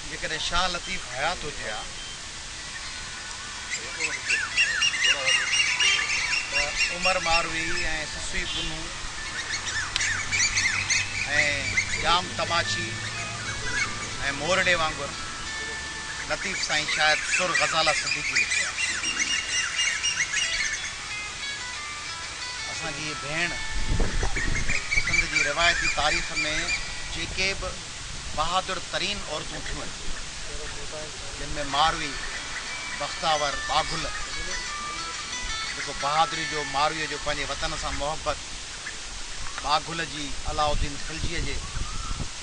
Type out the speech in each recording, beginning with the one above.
जेकॾहिं शाह लतीफ़ हयात हुजे हा त उमर मारवी ऐं ससुई पुनू ऐं जाम तमाची ऐं मोरडे वांगुरु लतीफ़ साईं शायदि सुर ग़ज़ाला सिद्दीकी लिखिया। असांजी भेण सिंध जी रिवायती तारीख़ में जेके बि बहादुर तरीन औरतूं थियूं आहिनि जिन में मारवी बख्तावर बागुल जेको बहादुरी जो मारवीअ जो पंहिंजे वतन सां मोहबत बागुल जी अलाउद्दीन खिलजीअ जे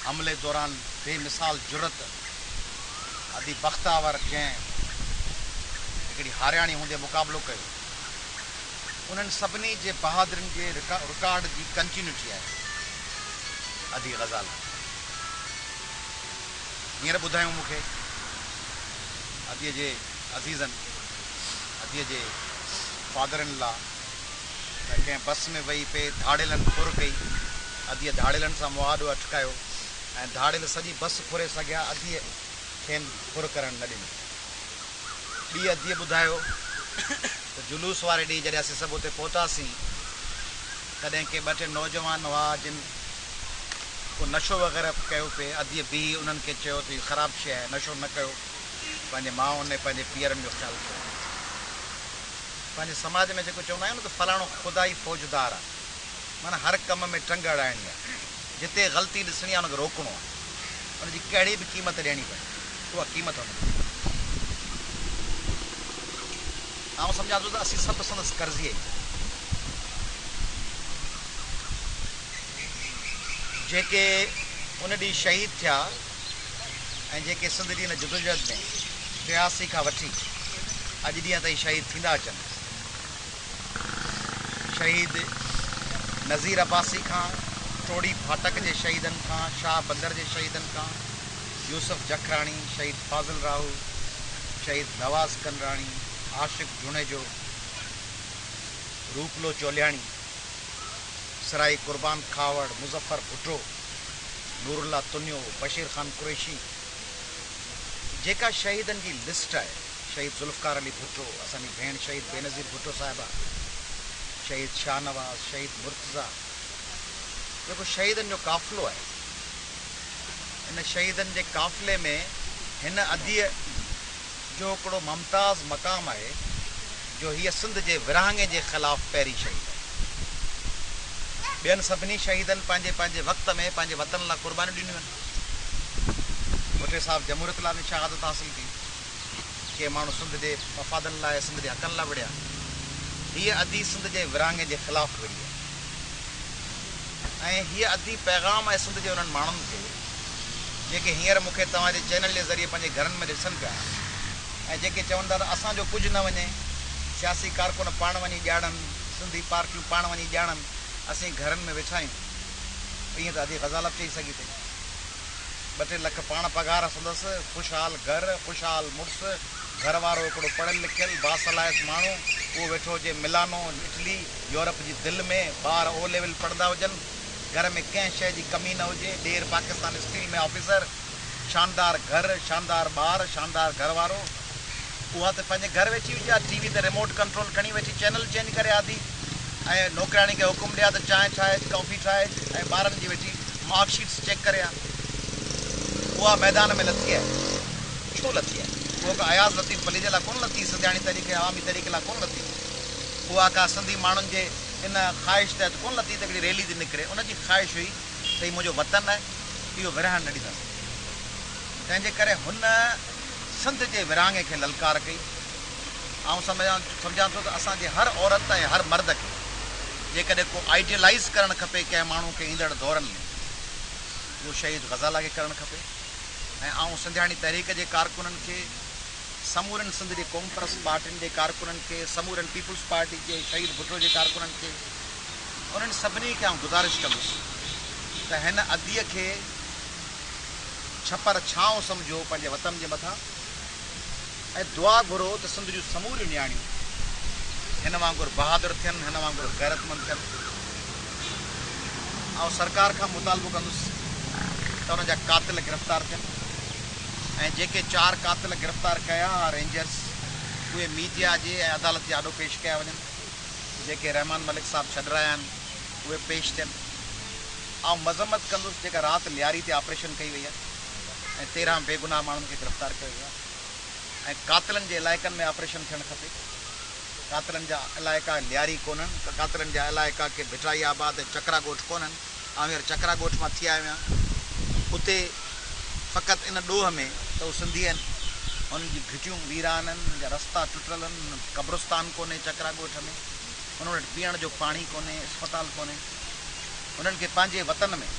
हमले दौरान बेमिसाल जुरत अदी बख्तावर जंहिं हिकिड़ी हारियाणी हूंदे मुक़ाबिलो कयो उन्हनि सभिनी जे बहादुरनि जे रिकॉर्ड जी कंटिन्यूटी आहे अदी ग़ज़ाला। हींअर ॿुधायूं मूंखे अदीअ जे अज़ीज़नि अदीअ जे फादर इन लॉ त कंहिं बस में वेही पे धाड़ेलनि फुर कई अदीअ धाड़ेलनि सां मुआदो अटकायो ऐं धाड़ेल सॼी बस फुरे सघिया अदीअ खेनि फुर करणु न ॾिनी। ॿी अदीअ ॿुधायो त जुलूस वारे ॾींहुं जॾहिं असीं सभु हुते पहुतासीं तॾहिं के ॿ टे नौजवान हुआ जिन को नशो वग़ैरह कयो पिए अदीअ बि उन्हनि खे चयो त इहो ख़राबु शइ आहे नशो न कयो पंहिंजे माउनि ने पंहिंजे पीअरनि जो ख़्यालु कयो। पंहिंजे समाज में जेको चवंदा आहियूं न त फलाणो ख़ुदाई फ़ौजदार आहे माना हर कम में टंग अड़ाइणी आहे जिते ग़लती ॾिसणी आहे हुनखे रोकणो आहे हुनजी कहिड़ी बि क़ीमत ॾियणी पए उहा क़ीमत हुनजी। आउं सम्झां थो त असीं सभु संदसि कर्ज़ी आहियूं जेके उन ॾींहुं शहीद थिया ऐं जेके सिंध जी हिन जदोजहद में 83 खां वठी अॼु ॾींहं ताईं शहीद थींदा अचनि। शहीद नज़ीर अब्बासी खां टोड़ी फाटक जे शहीदनि खां शाह बंदर जे शहीदनि खां यूसुफ जखराणी शहीद फाज़िल राहू शहीद नवाज़ कंदराणी आशिक़ जुणेजो रूपलो चोलियाणी सराई कुर्बान खावड़ मुज़फ़र भुट्टो नूरुल्ला तुनियो बशीर ख़ान कुरैशी जेका शहीदनि जी लिस्ट आहे शहीद ज़ुल्फ़कार अली भुट्टो असांजी भेण शहीद बेनज़ीर भुट्टो साहिबा शहीद शाहनवाज़ शहीद मुर्तज़ा जेको शहीदनि जो काफ़िलो आहे इन शहीदनि जे काफ़िले में हिन अदीअ जो हिकिड़ो मुमताज़ मक़ाम आहे जो हीअ सिंध जे विरहाङे जे ख़िलाफ़ु पहिरीं शहीद आहे। ॿियनि सभिनी शहीदनि पंहिंजे पंहिंजे वक़्त में पंहिंजे वतन लाइ क़ुर्बानियूं ॾिनियूं आहिनि। भुट्टे साहिबु जमहूरियत लाइ बि शहादत हासिल की के माण्हू सिंध जे मफ़ादनि लाइ सिंध जे हक़नि लाइ विढ़िया हीअ अदी सिंध जे विरहाङे जे ख़िलाफ़ु विढ़ी आहे ऐं हीअ अदी पैगाम आहे सिंध जे उन्हनि माण्हुनि खे जेके हींअर मूंखे तव्हांजे चैनल जे ज़रिए पंहिंजे घरनि में ॾिसनि पिया ऐं जेके चवनि था त असांजो कुझु न वञे सियासी कारकुन पाण वञी ॼाणनि सिंधी पार्टियूं पाण वञी ॼाणनि असीं घरनि में वेठा आहियूं ईअं त अदी ग़ज़ाला चई सघी थी 2-3 लख पाण पघार संदसि ख़ुशहाल घर ख़ुशहाल मुड़ुस घर वारो हिकिड़ो पढ़ियलु लिखियलु बासलायत माण्हू उहो वेठो हुजे मिलानो इटली यूरोप जी दिलि में ॿार ओ लेवल पढ़ंदा हुजनि घर में कंहिं शइ जी कमी न हुजे ॾेर पाकिस्तान स्टील में ऑफिसर शानदार घर शानदार ॿार शानदार घर वारो उहा त पंहिंजे घर वेठी हुजे टीवी ते रिमोट कंट्रोल खणी वेठी चैनल चेंज करे आदि ऐं नौकिराणी खे हुकुम ॾिया त चांहि ठाहे कॉफ़ी ठाहे ऐं ॿारनि जी वेठी मार्कशीट्स चेक करे आहे उहा मैदान में लथी आहे छो लथी आहे उहा का अयाज़ लतीफ़ वली जे लाइ कोन लथी सिंधियाणी तरीक़े अवामी तरीक़े लाइ कोन लथी उहा का सिंधी माण्हुनि जे इन ख़्वाहिश तहत कोन लथी त हिकिड़ी रैली थी निकिरे उनजी ख़्वाहिश हुई त हीउ मुंहिंजो वतन आहे इहो विरहाइण न ॾींदासीं तंहिंजे करे हुन सिंध जे विरहाङे खे ललकार कई। ऐं सम्झां थो त असांजे हर औरत ऐं हर मर्द खे जेकॾहिं को आइडियलाइज़ करणु खपे कंहिं माण्हू खे ईंदड़ दौरनि में उहो शहीद ग़ज़ाला खे करणु खपे ऐं सिंधियाणी तहरीक जे कारकुननि खे समूरनि सिंध जे क़ौम परस्त पार्टियुनि जे कारकुननि खे समूरनि पीपुल्स पार्टी जे शहीद भुट्टो जे कारकुननि खे उन्हनि सभिनी खे आउं गुज़ारिश कंदुसि त हिन अदीअ खे छपर छांव सम्झो पंहिंजे वतन जे मथां ऐं दुआ घुरो त सिंध जूं समूरियूं नियाणियूं हिन वांगुरु बहादुर थियनि हिन वांगुरु गैरतमंद थियनि। ऐं सरकार खां मुतालबो कंदुसि त हुन जा क़ातिल गिरफ़्तार थियनि ऐं जेके 4 क़ातिल गिरफ़्तार कया रेंजर्स उहे मीडिया जे ऐं अदालत जे आॾो पेश कया वञनि। जेके रहमान मलिक साहब छॾराया आहिनि उहे पेश थियनि। ऐं मज़म्मत कंदुसि जेका राति लियारी ते ऑपरेशन कई वई आहे ऐं 13 बेगुनाह माण्हुनि खे गिरफ़्तार कयो वियो आहे ऐं क़ातिलनि जे इलाइक़नि में ऑपरेशन थियणु खपे। क़ातिलनि जा इलाइक़ा लियारी कोन्हनि, क़ातिलनि जा इलाइक़ा के भिटाई आबाद ऐं चकरा ॻोठ कोन्हनि। ऐं हींअर चकरा ॻोठ मां थी आयो आहियां, उते फ़क़ति इन ॾोह में त उहे सिंधी आहिनि, उन्हनि जी घिटियूं वीरान आहिनि, उन्हनि जा रस्ता टुटल आहिनि, क़ब्रिस्तान कोन्हे चकरा ॻोठ में, उन्हनि वटि पीअण जो पाणी कोन्हे, अस्पताल कोन्हे। उन्हनि खे पंहिंजे वतन में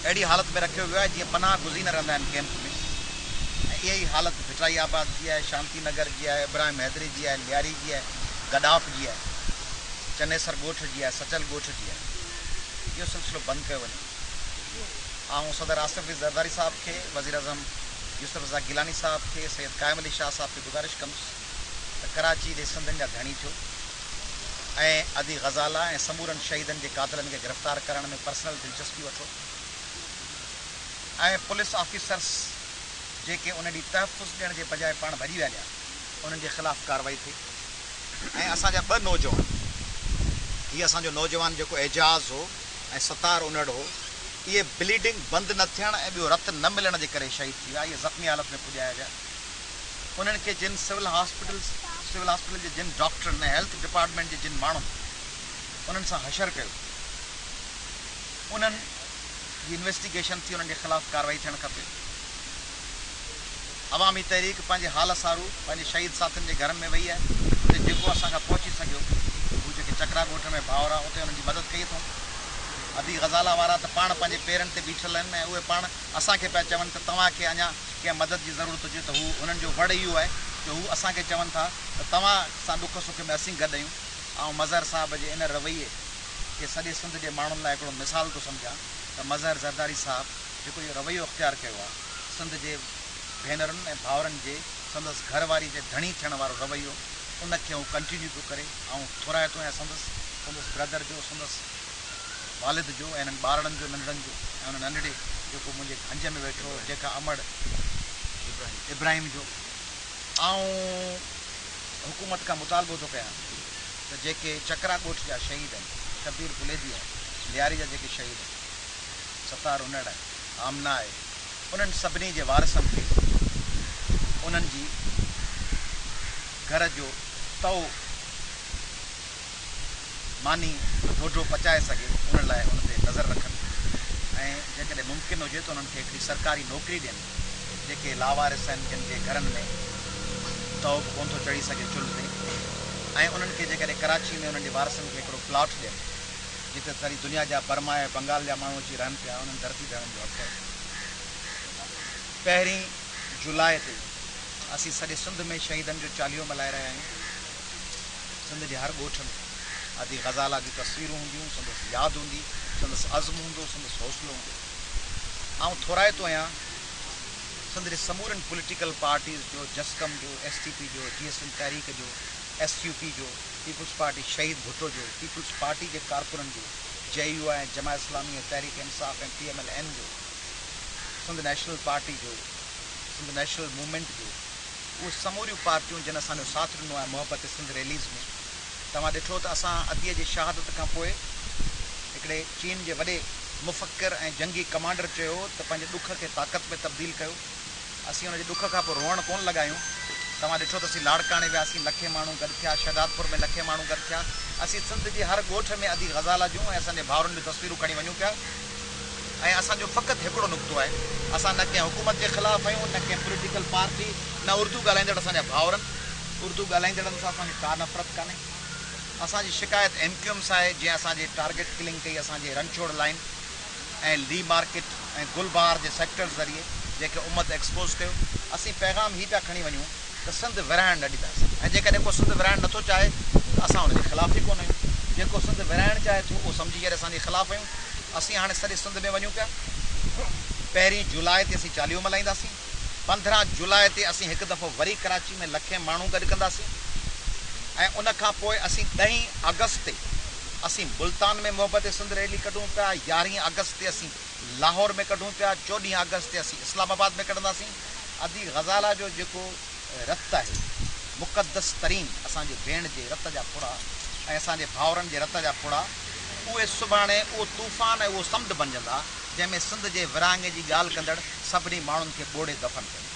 अहिड़ी हालत में रखियो वियो आहे जीअं पनाह गुज़ीन रहंदा आहिनि कैंप में। ऐं इहा ई हालत भिटाई आबाद जी आहे, शांति नगर जी आहे, इब्राहिम हैदरी जी आहे, लियारी जी आहे, गडाफ जी आहे, चनेसर ॻोठ जी आहे, सचल ॻोठ जी आहे। इहो सिलसिलो बंदि कयो वञे। ऐं सदर आसिफ़ ज़रदारी साहब खे, वज़ीर अज़म यूसुफ रज़ा गिलानी साहब खे, सैयद क़ाइम अली शाह साहब खे गुज़ारिश कंदुसि त कराची जे सिंधियुनि जा धणी थियो ऐं अदी ग़ज़ाला ऐं समूरनि शहीदनि जे क़ातिलनि खे गिरफ़्तार करण में पर्सनल दिलचस्पी वठो ऐं पुलिस ऑफिसर्स जेके उन ॾींहुं तहफ़ुज़ ॾियण जे बजाए पाण भॼी विया उन्हनि जे ख़िलाफ़ु कार्रवाई थिए। ऐं असांजा 2 नौजवान, हीअ असांजो नौजवान जेको एजाज़ हो ऐं सतार उनड़ हो, इहे ब्लीडिंग बंदि न थियण ऐं ॿियो रत न मिलण जे करे शहीद थी विया। इहे ज़ख़्मी हालत में पुॼाया विया। उन्हनि खे जिन सिविल हॉस्पिटल जे जिन डॉक्टरनि ऐं हेल्थ डिपार्टमेंट जे जिन माण्हुनि उन्हनि सां हशर कयो, उन्हनि जी इन्वेस्टिगेशन थी, उन्हनि जे ख़िलाफ़ु कार्रवाई थियणु खपे। अवामी तहरीक पंहिंजे हाल सारू पंहिंजे शहीद साथियुनि जे घरनि में वई आहे, उते जेको असांखां पहुची सघियो, हू जेके चकरा ॻोठ में भाउर आहे उते उन्हनि जी मदद कई अथऊं। अदी ग़ज़ाला वारा त पाण पंहिंजे पेरनि ते बीठल आहिनि ऐं उहे पाण असांखे पिया चवनि त तव्हांखे अञा कंहिं मदद जी ज़रूरत हुजे त हू उन्हनि जो वड़ इहो आहे जो हू असांखे चवनि था त तव्हां सां दुख सुख में असीं गॾु आहियूं। ऐं मज़हर साहब जे इन रवैये खे सॼे सिंध जे माण्हुनि लाइ हिकिड़ो मिसाल थो सम्झां त मज़हर ज़रदारी साहब जेको इहो रवैयो इख़्तियार कयो आहे, सिंध जे भेनरुनि ऐं भाउरनि जे संदसि घरवारी जे धणी थियण वारो रवैयो, उनखे हू कंटिन्यू पियो करे ऐं थोराए थो ऐं संदसि ब्रदर जो, संदसि वालिद जो ऐं हिननि ॿारनि जो, नंढनि जो ऐं हुन नंढड़े जेको मुंहिंजे हंज में वेठो जेका अमड़ इब्राहिम जो। ऐं हुकूमत खां मुतालबो थो कयां त जेके चकरा ॻोठ जा शहीद आहिनि, शबीर बुलेदी आहे, लियारी जा जेके शहीद आहिनि, सतार उनड़ आहे, आमना आहे, उन्हनि सभिनी जे वारसनि खे उन्हनि जी घर जो तओ मानी ढोढो पचाए सघे उन लाइ उन ते नज़र रखनि ऐं जेकॾहिं मुमकिन हुजे त उन्हनि खे हिकिड़ी सरकारी नौकिरी ॾियनि। जेके लावारिस आहिनि, जिन जे घरनि में तओ बि कोन थो चढ़ी सघे चुल्हि ते, ऐं उन्हनि खे जेकॾहिं कराची में उन्हनि जे वारसनि खे हिकिड़ो प्लॉट ॾियनि जिते सारी दुनिया जा बर्मा ऐं बंगाल जा माण्हू अची रहनि पिया, उन्हनि धरती ते रहण जो हक़ आहे। 1 जुलाई ते असीं सॼे सिंध में शहीदनि जो चालीहो मल्हाए रहिया आहियूं। सिंध जे हर ॻोठ में अदी ग़ज़ाला जी तस्वीरूं हूंदियूं, संदसि यादि हूंदी, संदसि अज़्म हूंदो, संदसि हौसलो हूंदो। ऐं थोराए थो आहियां सिंध जे समूरनि पॉलिटिकल पार्टीज़ जो, जस्कम जो, STP जो, GSM तहरीक जो, SUP जो, पीपुल्स पार्टी शहीद भुट्टो जो, पीपुल्स पार्टी जे कारकुननि जो, JU ऐं जमा इस्लामी ऐं तहरीक इंसाफ़ ऐं PMLN जो, सिंध नेशनल पार्टी जो, सिंध नेशनल मूवमेंट जो, उहे समूरियूं पार्टियूं जिन असांजो साथ ॾिनो आहे मोहब्बत सिंध रैलीज़ में। तव्हां ॾिठो त असां अदीअ जी शहादत खां पोइ हिकिड़े चीन जे वॾे मुफ़क्किर ऐं जंगी कमांडर चयो त पंहिंजे ॾुख खे ताक़त में तब्दील कयो। असीं हुनजे ॾुख खां पोइ रोअण कोन लॻायूं। तव्हां ॾिठो त असीं लाड़काणे वियासीं, लखे माण्हू गॾु थिया, शहदादपुर में लखे माण्हू गॾु थिया। असीं सिंध जे हर ॻोठ में अदी ग़ज़ाला जूं ऐं असांजे भाउरनि जूं तस्वीरूं खणी वञूं पिया। ऐं असांजो फ़क़ति हिकिड़ो नुक़्तो आहे, असां न कंहिं हुकूमत जे ख़िलाफ़ु आहियूं, न कंहिं पॉलिटिकल पार्टी, न उर्दू ॻाल्हाईंदड़ असांजा भाउरनि। उर्दू ॻाल्हाईंदड़नि सां असांखे का नफ़रत कान्हे। असांजी शिकायत MQM सां आहे, जीअं असांजे टारगेट किलिंग कई असांजे रणछोड़ लाइन ऐं ली मार्केट ऐं गुलबार जे सेक्टर ज़रिए जेके उम्मत एक्सपोज़ कयो। असीं पैगाम ही पिया खणी वञूं त सिंध विरहाइण न ॾींदासीं, ऐं जेकॾहिं को सिंध विरहाइण नथो चाहे त असां हुनजे ख़िलाफ़ु ई कोन आहियूं। जेको सिंध विरहाइण चाहे थो उहो सम्झी करे असांजे ख़िलाफ़ु आहियूं। असीं हाणे सॼे सिंध में वञूं पिया। 1 जुलाई ते असीं चालीहो मल्हाईंदासीं। 15 जुलाई ते असीं हिकु दफ़ो वरी कराची में लखे माण्हू गॾु कंदासीं ऐं उन खां पोइ असीं 10 अगस्त ते असीं मुल्तान में मोहब्बत सिंध रैली कढूं पिया, 11 अगस्त ते असीं लाहौर में कढूं पिया, 14 अगस्त ते असीं इस्लामाबाद में कढंदासीं। अदी ग़ज़ाला जो जेको रत आहे, मुक़दस तरीन असांजे भेण जे रत जा पुड़ा ऐं असांजे भाउरनि जे रत जा पुड़ा, उहे सुभाणे उहो तूफ़ान ऐं उहो समुंड बणिजंदा जंहिंमें सिंध जे विरहाङे जी ॻाल्हि कंदड़ सभिनी माण्हुनि खे ॿोड़े दफ़न कनि।